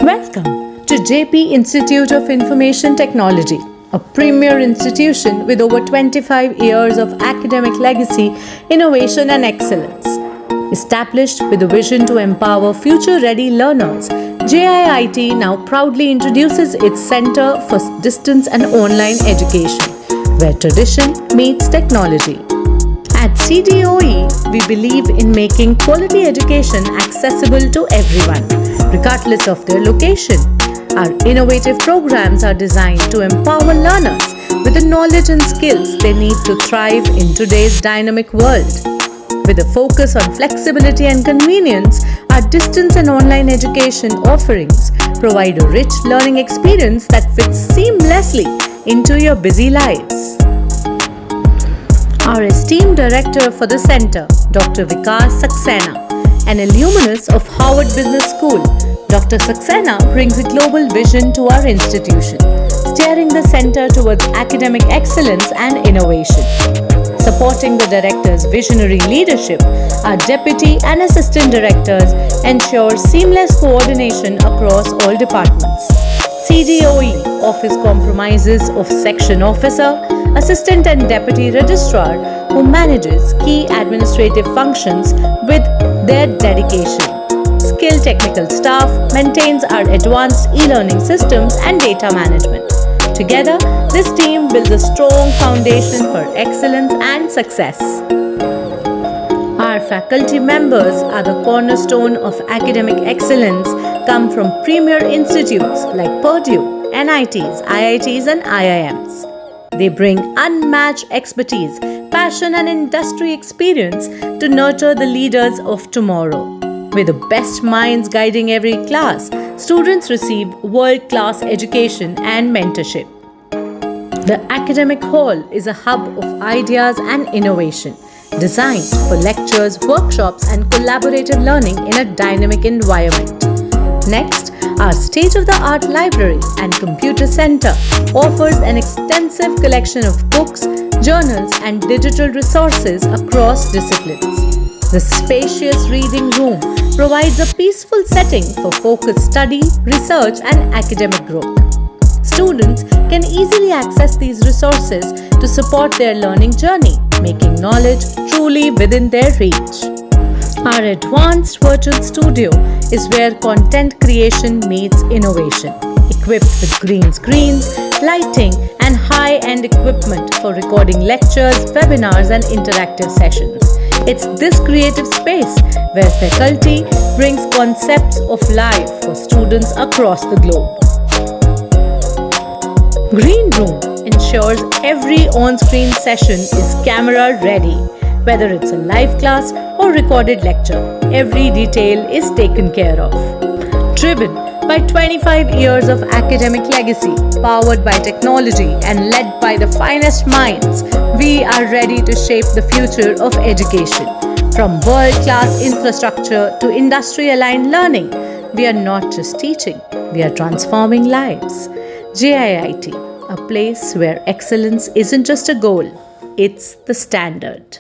Welcome to JP Institute of Information Technology, a premier institution with over 25 years of academic legacy, innovation and excellence. Established with a vision to empower future-ready learners, JIIT now proudly introduces its Center for Distance and Online Education, where tradition meets technology. At CDOE, we believe in making quality education accessible to everyone, regardless of their location. Our innovative programs are designed to empower learners with the knowledge and skills they need to thrive in today's dynamic world. With a focus on flexibility and convenience, our distance and online education offerings provide a rich learning experience that fits seamlessly into your busy lives. Our esteemed director for the center, Dr. Vikas Saxena, an alumnus of Harvard Business School, Dr. Saxena brings a global vision to our institution, steering the center towards academic excellence and innovation. Supporting the director's visionary leadership, our deputy and assistant directors ensure seamless coordination across all departments. CDOE office comprises of section officer, assistant and deputy registrar who manages key administrative functions with their dedication. Skilled technical staff maintains our advanced e-learning systems and data management. Together, this team builds a strong foundation for excellence and success. Our faculty members are the cornerstone of academic excellence, come from premier institutes like Purdue, NITs, IITs and IIMs. They bring unmatched expertise, passion and industry experience to nurture the leaders of tomorrow. With the best minds guiding every class, students receive world-class education and mentorship. The academic hall is a hub of ideas and innovation, designed for lectures, workshops and collaborative learning in a dynamic environment. Next, our state-of-the-art library and computer center offers an extensive collection of books, journals and digital resources across disciplines. The spacious reading room provides a peaceful setting for focused study, research and academic growth. Students can easily access these resources to support their learning journey, making knowledge truly within their reach. Our advanced virtual studio is where content creation meets innovation, equipped with green screens, lighting, and high-end equipment for recording lectures, webinars, and interactive sessions. It's this creative space where faculty brings concepts of life for students across the globe. Green Room ensures every on-screen session is camera ready. Whether it's a live class or recorded lecture, every detail is taken care of. Driven by 25 years of academic legacy, powered by technology and led by the finest minds, we are ready to shape the future of education. From world-class infrastructure to industry-aligned learning, we are not just teaching, we are transforming lives. JIIT, a place where excellence isn't just a goal, it's the standard.